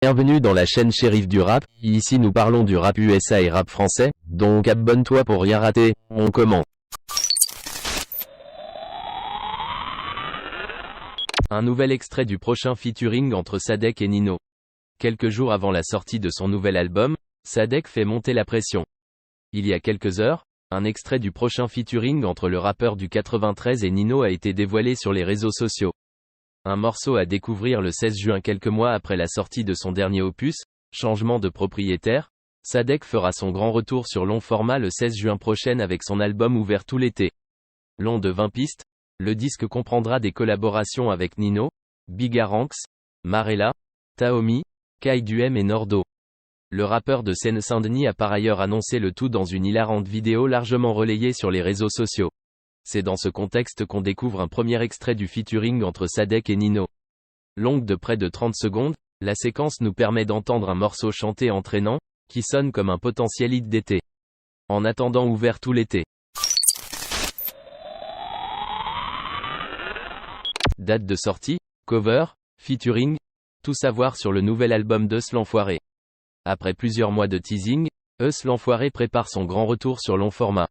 Bienvenue dans la chaîne Shérif du rap, ici nous parlons du rap USA et rap français, donc abonne-toi pour rien rater, on commence. Un nouvel extrait du prochain featuring entre Sadek et Nino. Quelques jours avant la sortie de son nouvel album, Sadek fait monter la pression. Il y a quelques heures, un extrait du prochain featuring entre le rappeur du 93 et Nino a été dévoilé sur les réseaux sociaux. Un morceau à découvrir le 16 juin quelques mois après la sortie de son dernier opus, Changement de propriétaire. Sadek fera son grand retour sur long format le 16 juin prochain avec son album ouvert tout l'été. Long de 20 pistes, le disque comprendra des collaborations avec Nino, Bigaranx, Marella, Taomi, Kai Duhem et Nordo. Le rappeur de Seine-Saint-Denis a par ailleurs annoncé le tout dans une hilarante vidéo largement relayée sur les réseaux sociaux. C'est dans ce contexte qu'on découvre un premier extrait du featuring entre Sadek et Nino. Longue de près de 30 secondes, la séquence nous permet d'entendre un morceau chanté entraînant, qui sonne comme un potentiel hit d'été. En attendant ouvert tout l'été. Date de sortie, cover, featuring, tout savoir sur le nouvel album d'Eus l'Enfoiré. Après plusieurs mois de teasing, Eus l'Enfoiré prépare son grand retour sur long format.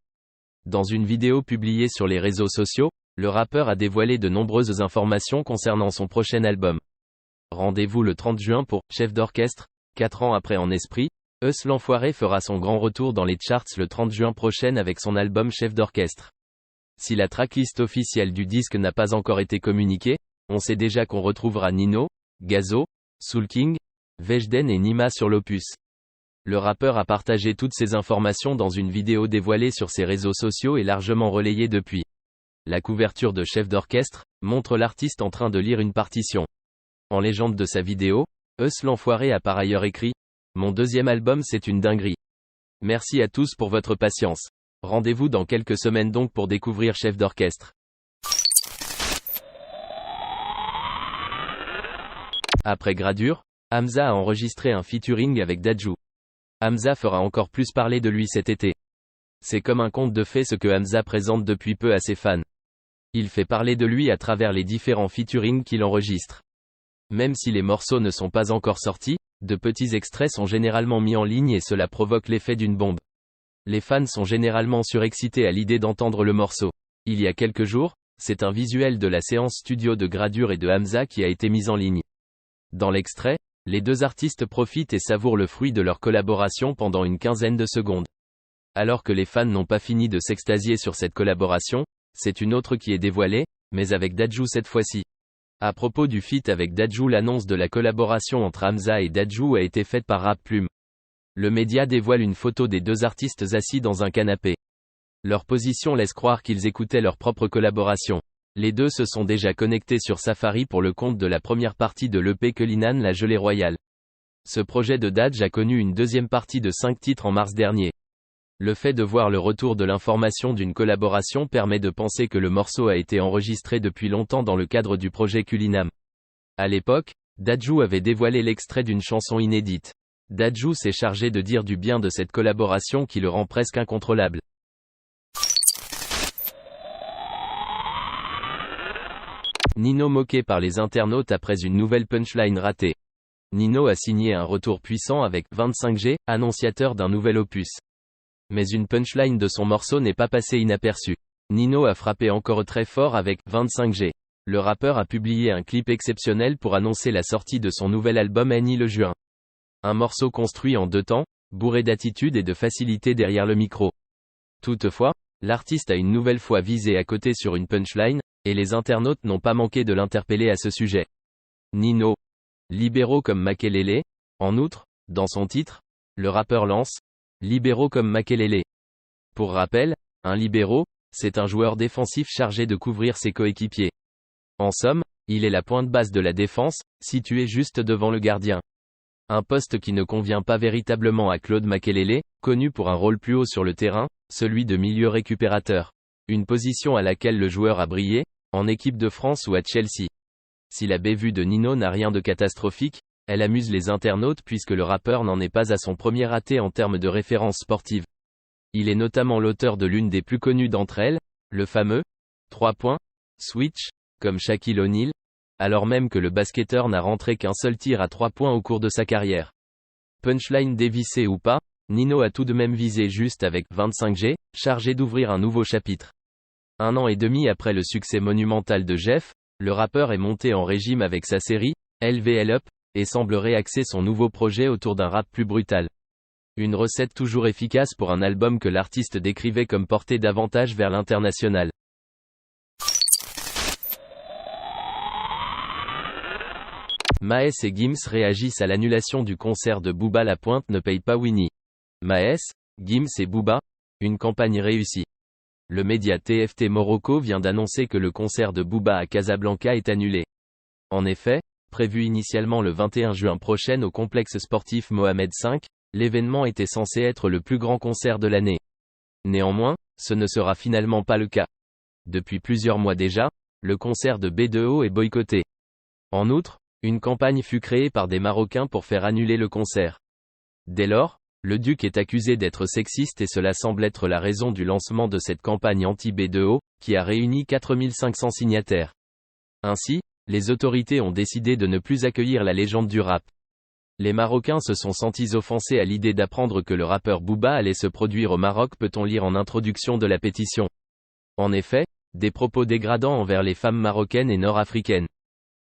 Dans une vidéo publiée sur les réseaux sociaux, le rappeur a dévoilé de nombreuses informations concernant son prochain album. Rendez-vous le 30 juin pour Chef d'orchestre. 4 ans après En Esprit, Eus l'Enfoiré fera son grand retour dans les charts le 30 juin prochain avec son album Chef d'orchestre. Si la tracklist officielle du disque n'a pas encore été communiquée, on sait déjà qu'on retrouvera Nino, Gazo, Soul King, Weshden et Nima sur l'opus. Le rappeur a partagé toutes ces informations dans une vidéo dévoilée sur ses réseaux sociaux et largement relayée depuis. La couverture de Chef d'orchestre montre l'artiste en train de lire une partition. En légende de sa vidéo, Eus l'Enfoiré a par ailleurs écrit « Mon deuxième album c'est une dinguerie. Merci à tous pour votre patience. Rendez-vous dans quelques semaines donc pour découvrir Chef d'orchestre. » Après Gradure, Hamza a enregistré un featuring avec Dadju. Hamza fera encore plus parler de lui cet été. C'est comme un conte de fées ce que Hamza présente depuis peu à ses fans. Il fait parler de lui à travers les différents featurings qu'il enregistre. Même si les morceaux ne sont pas encore sortis, de petits extraits sont généralement mis en ligne et cela provoque l'effet d'une bombe. Les fans sont généralement surexcités à l'idée d'entendre le morceau. Il y a quelques jours, c'est un visuel de la séance studio de Gradure et de Hamza qui a été mis en ligne. Dans l'extrait, les deux artistes profitent et savourent le fruit de leur collaboration pendant une quinzaine de secondes. Alors que les fans n'ont pas fini de s'extasier sur cette collaboration, c'est une autre qui est dévoilée, mais avec Dadju cette fois-ci. À propos du feat avec Dadju, l'annonce de la collaboration entre Hamza et Dadju a été faite par Rap Plume. Le média dévoile une photo des deux artistes assis dans un canapé. Leur position laisse croire qu'ils écoutaient leur propre collaboration. Les deux se sont déjà connectés sur Safari pour le compte de la première partie de l'EP Cullinan La Gelée Royale. Ce projet de Dadj a connu une deuxième partie de 5 titres en mars dernier. Le fait de voir le retour de l'information d'une collaboration permet de penser que le morceau a été enregistré depuis longtemps dans le cadre du projet Cullinam. À l'époque, Dadju avait dévoilé l'extrait d'une chanson inédite. Dadju s'est chargé de dire du bien de cette collaboration qui le rend presque incontrôlable. Nino moqué par les internautes après une nouvelle punchline ratée. Nino a signé un retour puissant avec 25G, annonciateur d'un nouvel opus. Mais une punchline de son morceau n'est pas passée inaperçue. Nino a frappé encore très fort avec 25G. Le rappeur a publié un clip exceptionnel pour annoncer la sortie de son nouvel album Annie le juin. Un morceau construit en 2 temps, bourré d'attitude et de facilité derrière le micro. Toutefois, l'artiste a une nouvelle fois visé à côté sur une punchline, et les internautes n'ont pas manqué de l'interpeller à ce sujet. Nino. Libéraux comme Makelele. En outre, dans son titre, le rappeur lance libéraux comme Makelele. Pour rappel, un libéraux, c'est un joueur défensif chargé de couvrir ses coéquipiers. En somme, il est la pointe basse de la défense, situé juste devant le gardien. Un poste qui ne convient pas véritablement à Claude Makelele, connu pour un rôle plus haut sur le terrain, celui de milieu récupérateur. Une position à laquelle le joueur a brillé, en équipe de France ou à Chelsea. Si la bévue de Nino n'a rien de catastrophique, elle amuse les internautes puisque le rappeur n'en est pas à son premier raté en termes de références sportives. Il est notamment l'auteur de l'une des plus connues d'entre elles, le fameux 3 points, switch, comme Shaquille O'Neal, alors même que le basketteur n'a rentré qu'un seul tir à 3 points au cours de sa carrière. Punchline dévissé ou pas, Nino a tout de même visé juste avec 25G, chargé d'ouvrir un nouveau chapitre. 1 an et demi après le succès monumental de Jeff, le rappeur est monté en régime avec sa série, LVL Up, et semble réaxer son nouveau projet autour d'un rap plus brutal. Une recette toujours efficace pour un album que l'artiste décrivait comme porté davantage vers l'international. Maes et Gims réagissent à l'annulation du concert de Booba. La pointe ne paye pas Winnie. Maes, Gims et Booba, une campagne réussie. Le média TFT Morocco vient d'annoncer que le concert de Booba à Casablanca est annulé. En effet, prévu initialement le 21 juin prochain au complexe sportif Mohamed V, l'événement était censé être le plus grand concert de l'année. Néanmoins, ce ne sera finalement pas le cas. Depuis plusieurs mois déjà, le concert de B2O est boycotté. En outre, une campagne fut créée par des Marocains pour faire annuler le concert. Dès lors, le duc est accusé d'être sexiste et cela semble être la raison du lancement de cette campagne anti-B2O, qui a réuni 4500 signataires. Ainsi, les autorités ont décidé de ne plus accueillir la légende du rap. Les Marocains se sont sentis offensés à l'idée d'apprendre que le rappeur Booba allait se produire au Maroc, peut-on lire en introduction de la pétition. En effet, des propos dégradants envers les femmes marocaines et nord-africaines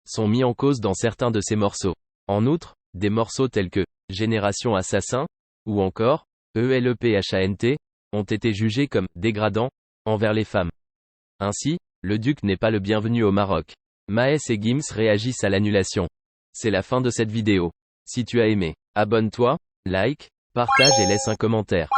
sont mis en cause dans certains de ces morceaux. En outre, des morceaux tels que « Génération Assassin » ou encore « ELEPHANT » ont été jugés comme « dégradants » envers les femmes. Ainsi, le duc n'est pas le bienvenu au Maroc. Maes et Gims réagissent à l'annulation. C'est la fin de cette vidéo. Si tu as aimé, abonne-toi, like, partage et laisse un commentaire.